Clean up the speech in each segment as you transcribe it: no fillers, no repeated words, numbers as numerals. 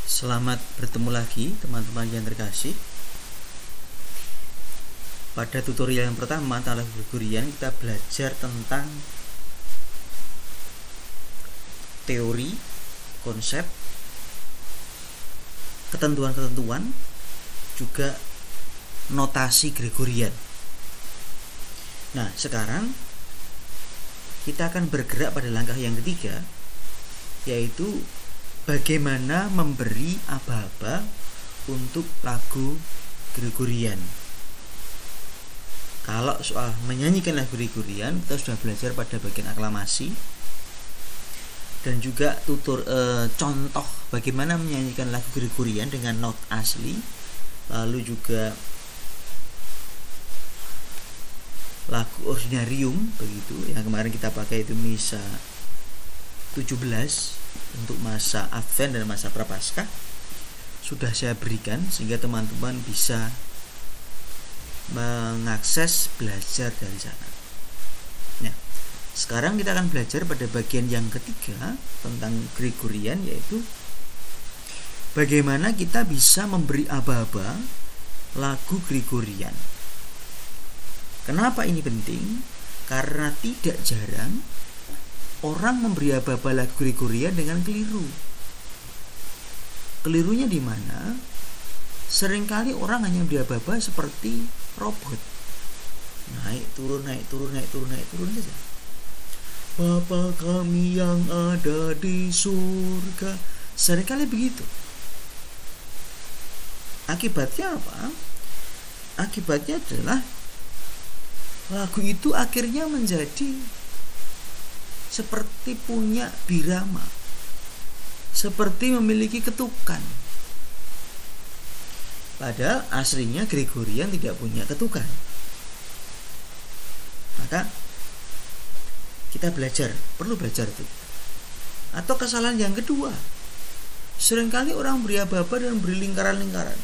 Selamat bertemu lagi teman-teman yang terkasih. Pada tutorial yang pertama tentang Gregorian, kita belajar tentang teori, konsep, ketentuan-ketentuan, juga notasi Gregorian. Nah, sekarang kita akan bergerak pada langkah yang ketiga, yaitu bagaimana memberi aba-aba untuk lagu Gregorian. Kalau soal menyanyikan lagu Gregorian, kita sudah belajar pada bagian aklamasi dan juga contoh bagaimana menyanyikan lagu Gregorian dengan not asli, lalu juga lagu ordinarium begitu yang kemarin kita pakai itu misa 17 untuk masa Advent dan masa Prapaskah sudah saya berikan sehingga teman-teman bisa mengakses belajar dari sana. Nah, sekarang kita akan belajar pada bagian yang ketiga tentang Gregorian, yaitu bagaimana kita bisa memberi aba-aba lagu Gregorian. Kenapa ini penting? Karena tidak jarang orang memberi aba-aba lagu Gregorian dengan keliru. Kelirunya di mana? Seringkali orang hanya memberi aba-aba seperti robot. Naik turun saja. Bapa kami yang ada di surga. Seringkali begitu. Akibatnya apa? Akibatnya adalah lagu itu akhirnya menjadi seperti punya birama, seperti memiliki ketukan. Padahal aslinya Gregorian tidak punya ketukan. Maka kita perlu belajar itu. Atau kesalahan yang kedua, seringkali orang beri aba-aba dan beri lingkaran-lingkaran.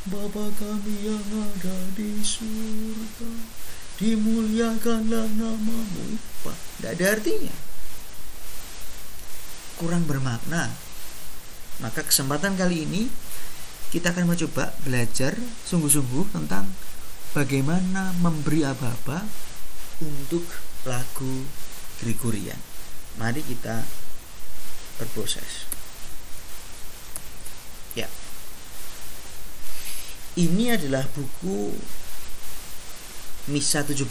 Bapa kami yang ada di surga, dimuliakanlah namamu. Wah, tidak ada artinya, kurang bermakna. Maka kesempatan kali ini kita akan mencoba belajar sungguh-sungguh tentang bagaimana memberi aba-aba untuk lagu Gregorian. Mari kita berproses. Ya, ini adalah buku Misa 17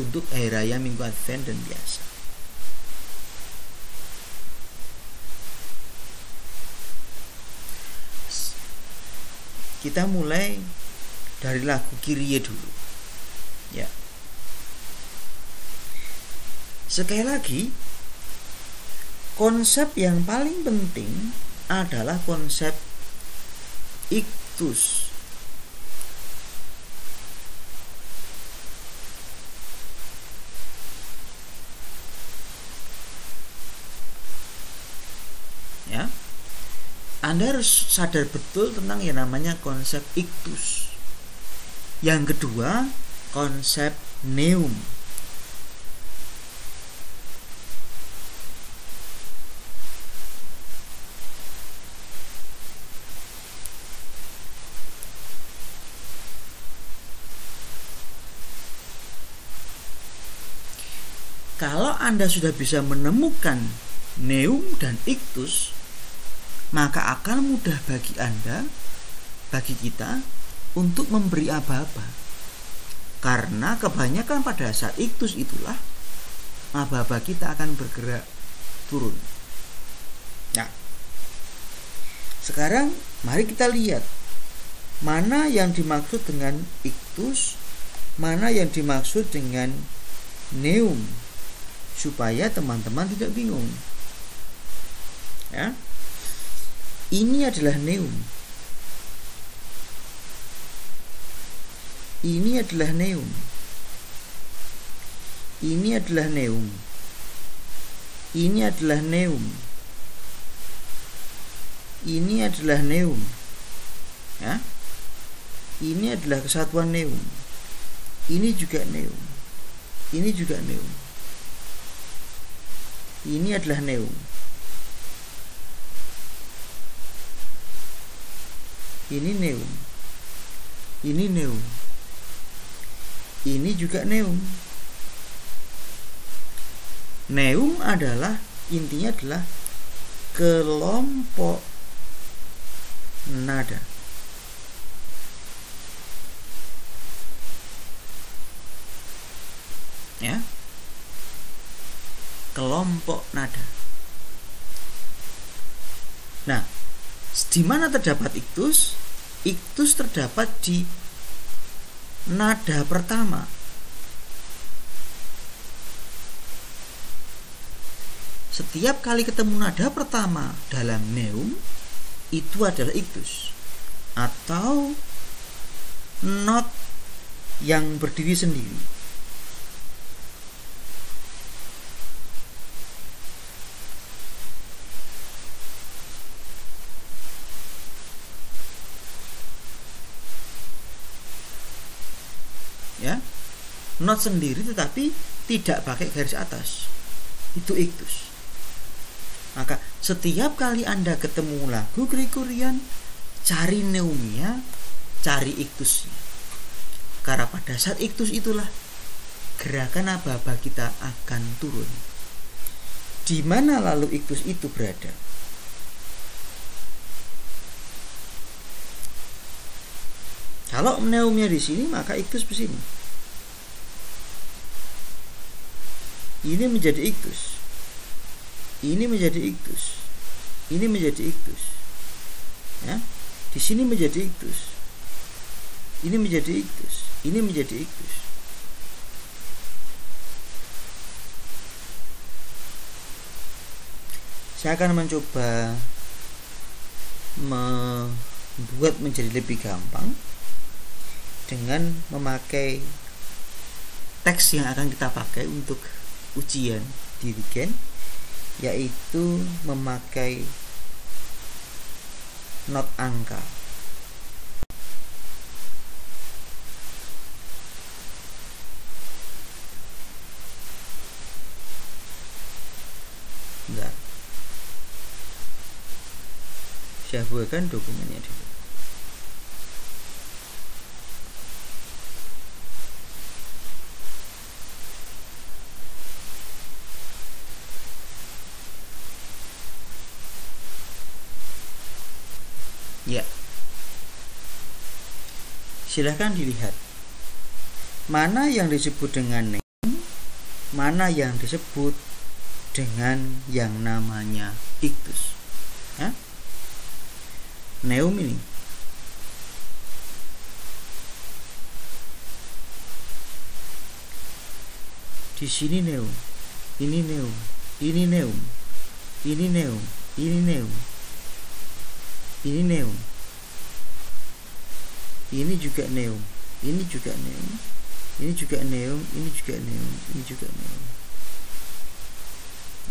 untuk Hari Raya Minggu Advent dan biasa. Kita mulai dari lagu Kyrie dulu. Ya. Sekali lagi, konsep yang paling penting adalah konsep iktus. Ya. Anda harus sadar betul tentang yang namanya konsep iktus. Yang kedua, konsep neum. Kalau Anda sudah bisa menemukan neum dan iktus, maka akan mudah bagi Anda, bagi kita, untuk memberi aba-aba. Karena kebanyakan pada saat iktus itulah aba-aba kita akan bergerak turun. Nah, sekarang mari kita lihat mana yang dimaksud dengan iktus, mana yang dimaksud dengan neum, supaya teman-teman tidak bingung. Ya. Ini adalah neum. Ini adalah neum. Ini adalah neum. Ini adalah neum. Ini adalah neum. Ya. Ini adalah kesatuan neum. Ini juga neum. Ini juga neum. Ini adalah neum. ini neum, ini neum, ini juga neum. Neum adalah intinya adalah kelompok nada. Ya, kelompok nada. Nah, di mana terdapat iktus? Iktus terdapat di nada pertama. Setiap kali ketemu nada pertama dalam neum, itu adalah iktus atau not yang berdiri sendiri. Ya, not sendiri tetapi tidak pakai garis atas, itu iktus. Maka setiap kali Anda ketemu lagu Gregorian, cari neumnya, cari iktusnya. Karena pada saat iktus itulah gerakan aba-aba kita akan turun. Di mana lalu iktus itu berada? Kalau neumnya di sini, maka iktus di sini. Ini menjadi iktus. Ini menjadi iktus. Ini menjadi iktus. Ya, di sini menjadi iktus. Ini menjadi iktus. Ini menjadi iktus. Saya akan mencoba membuat menjadi lebih gampang dengan memakai teks yang akan kita pakai untuk ujian dirigen, yaitu memakai not angka. Bentar. Saya buatkan dokumennya dulu. Ya, silahkan dilihat mana yang disebut dengan neum, mana yang disebut dengan yang namanya iktus. Ya? Neum ini di sini neum, ini neum, ini neum, ini neum, ini neum, ini neum, ini juga neum, ini juga neum, ini juga neum, ini juga neum, ini juga neum.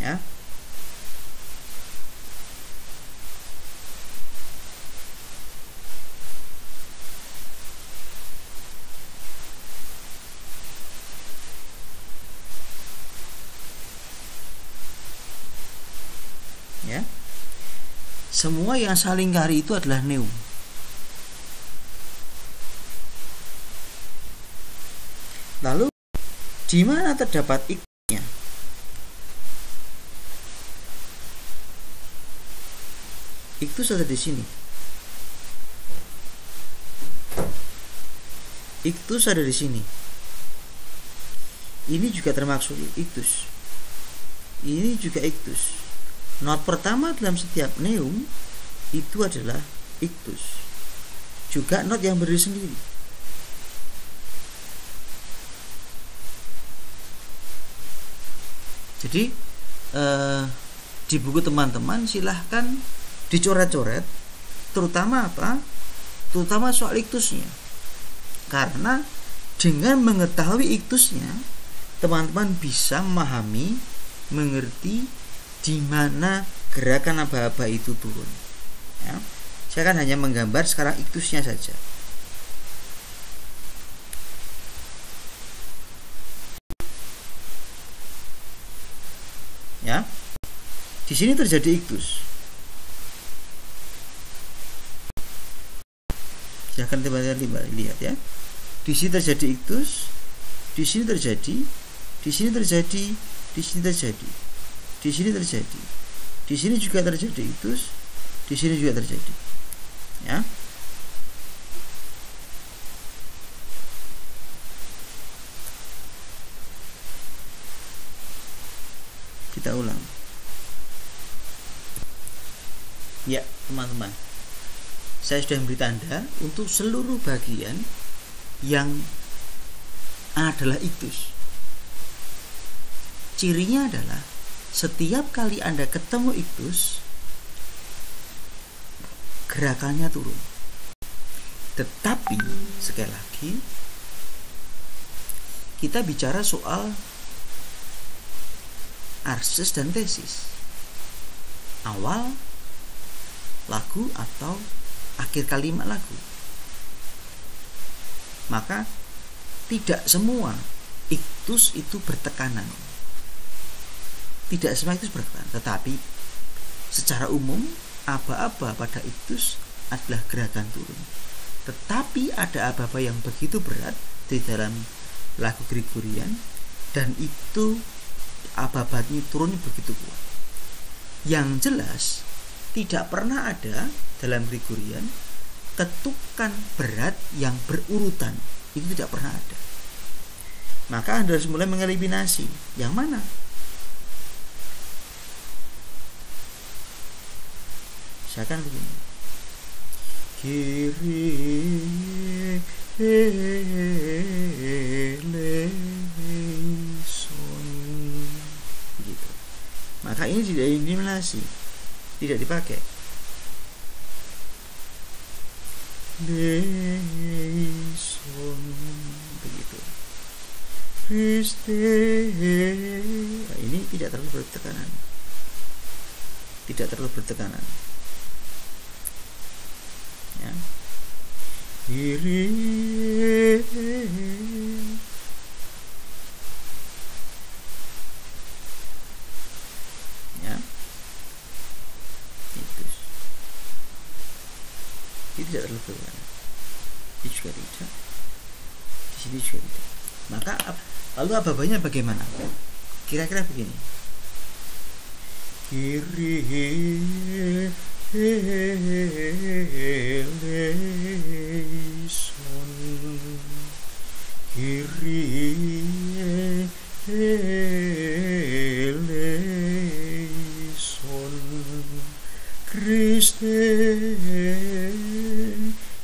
Ya, ya, semua yang saling kari itu adalah neum. Lalu di mana terdapat iktusnya? Iktus ada di sini. Iktus ada di sini. Ini juga termasuk iktus. Ini juga iktus. Not pertama dalam setiap neum itu adalah iktus. Juga not yang berdiri sendiri. Jadi di buku teman-teman silahkan dicoret-coret, terutama apa? Terutama soal iktusnya. Karena dengan mengetahui iktusnya, teman-teman bisa memahami, mengerti di mana gerakan aba-aba itu turun. Ya. Saya akan hanya menggambar sekarang iktusnya saja. Ya, di sini terjadi iktus. Silahkan teman-teman lihat ya. Di sini terjadi iktus, di sini terjadi, di sini terjadi, di sini terjadi, di sini terjadi, di sini juga terjadi iktus, di sini juga terjadi. Ya. Kita ulang. Ya, teman-teman. Saya sudah memberi tanda untuk seluruh bagian yang adalah iktus. Cirinya adalah setiap kali Anda ketemu iktus, gerakannya turun. Tetapi sekali lagi kita bicara soal arses dan tesis, awal lagu atau akhir kalimat lagu. Maka tidak semua iktus itu bertekanan. Tidak semua iktus bertekanan, tetapi secara umum aba-aba pada iktus adalah gerakan turun. Tetapi ada aba-aba yang begitu berat di dalam lagu Gregorian, dan itu aba-aba ini turun begitu kuat. Yang jelas tidak pernah ada dalam Gregorian ketukan berat yang berurutan. Itu tidak pernah ada. Maka Anda harus mulai mengeliminasi yang mana. Misalkan begini. Kiri eleison, gitu. Maka ini tidak eliminasi, tidak dipakai. Eleison, begitu. Christe, nah, ini tidak terlalu bertekanan. Tidak terlalu bertekanan. Ya. Kiri ya. Itu. Ini tidak terlalu bertekanan. Ini juga tidak. Di sini juga tidak. Maka lalu aba-abanya bagaimana? Kira-kira begini. Kiri eleison, Kyrie eleison, Christe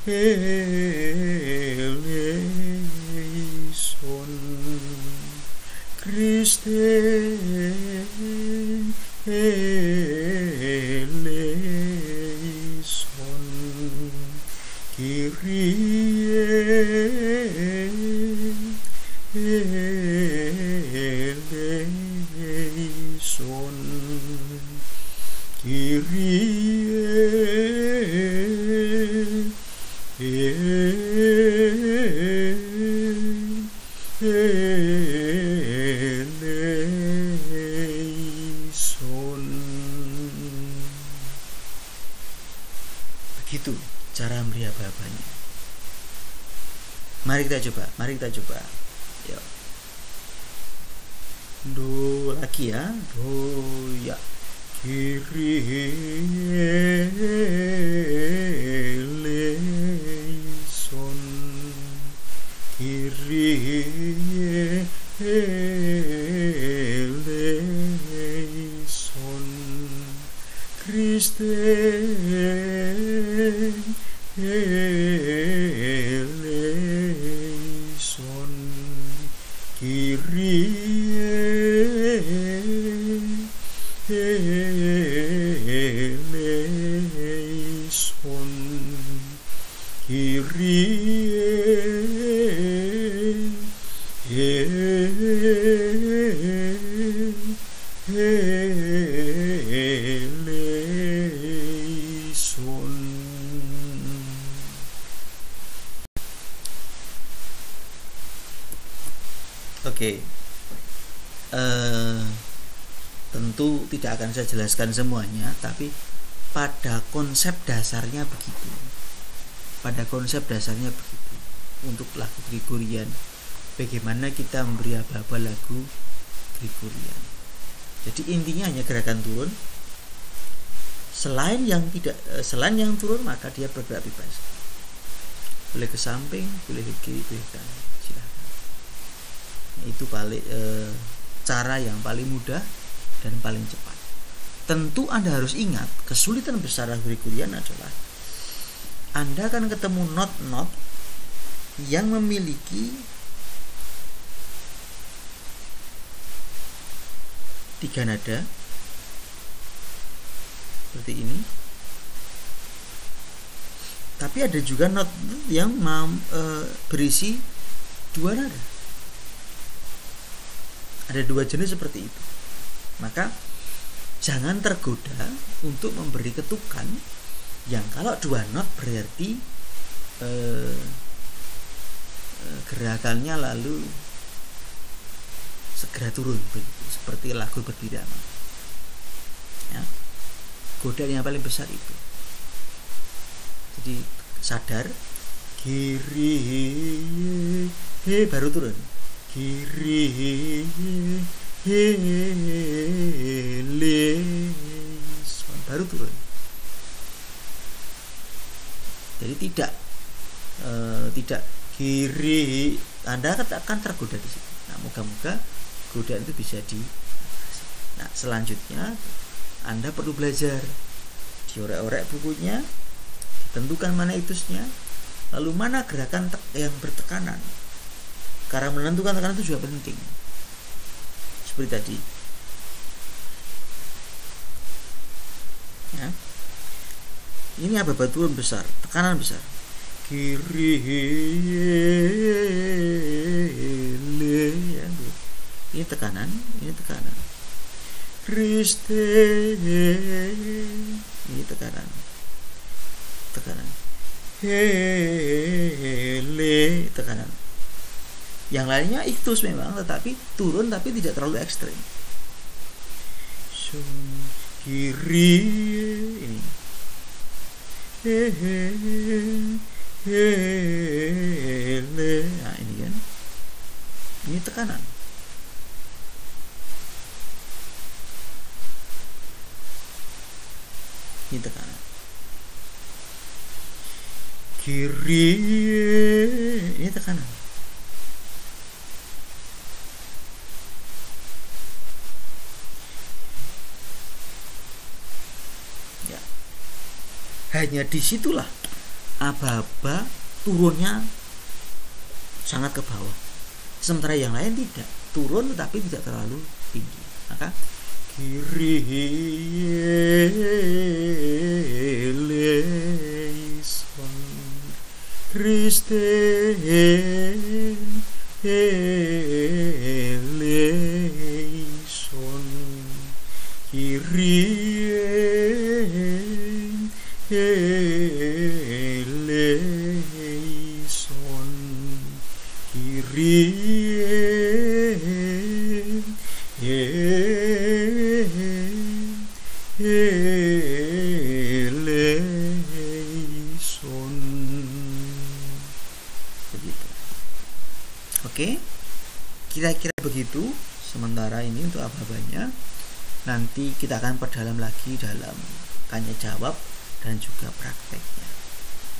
eleison, Christe eleison, Kyrie eleison, Kyrie eleison. Begitu cara memberi aba-abanya. Mari kita coba. Yuk. Do lagi ya. Do ya. Kyrie eleison, Kyrie eleison, Christe eleison, Kyrie eleison, Kyrie eleison. Oke. Tentu tidak akan saya jelaskan semuanya, tapi pada konsep dasarnya begitu. pada konsep dasarnya begitu. Untuk lagu Gregorian, bagaimana kita memberi aba-aba lagu Gregorian. Jadi intinya hanya gerakan turun. Selain yang turun, maka dia bergerak bebas. Boleh ke samping, boleh ke kiri, boleh ke kanan, silakan. Itu paling cara yang paling mudah dan paling cepat. Tentu Anda harus ingat, kesulitan besar lagu Gregorian adalah Anda akan ketemu not-not yang memiliki 3 nada seperti ini. Tapi ada juga not yang berisi 2 nada. Ada 2 jenis seperti itu. Maka jangan tergoda untuk memberi ketukan yang kalau 2 not berarti gerakannya lalu segera turun begitu, seperti lagu berbirama. Ya. Godaan yang paling besar itu. Jadi sadar, kiri baru turun, kiri baru turun. Jadi tidak kiri, Anda akan tergoda di situ. Nah, moga-moga godaan itu bisa diatasi. Nah, selanjutnya Anda perlu belajar, diorek-orek bukunya, ditentukan mana itusnya, lalu mana gerakan yang bertekanan. Karena menentukan tekanan itu juga penting. Seperti tadi. Ya. Ini aba-aba turun besar, tekanan besar. Kiri ya. Ini tekanan, ini tekanan. Kriste, ini tekanan. Hele, tekanan. Yang lainnya iktus memang, tetapi turun tapi tidak terlalu ekstrim. Kiri ini. Nah, ini kan. Ini tekanan. Ini tekanan. Kiri, ini tekanan. Ya. Hanya disitulah aba-aba turunnya sangat ke bawah. Sementara yang lain tidak, turun tetapi tidak terlalu tinggi. Maka kiri eleison Christe eleison Kyrie eleison Kyrie eleison. Begitu. Oke, kira-kira begitu sementara ini untuk aba-abanya. Nanti kita akan perdalam lagi dalam tanya jawab dan juga prakteknya.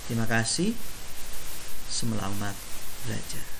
Terima kasih. Selamat belajar.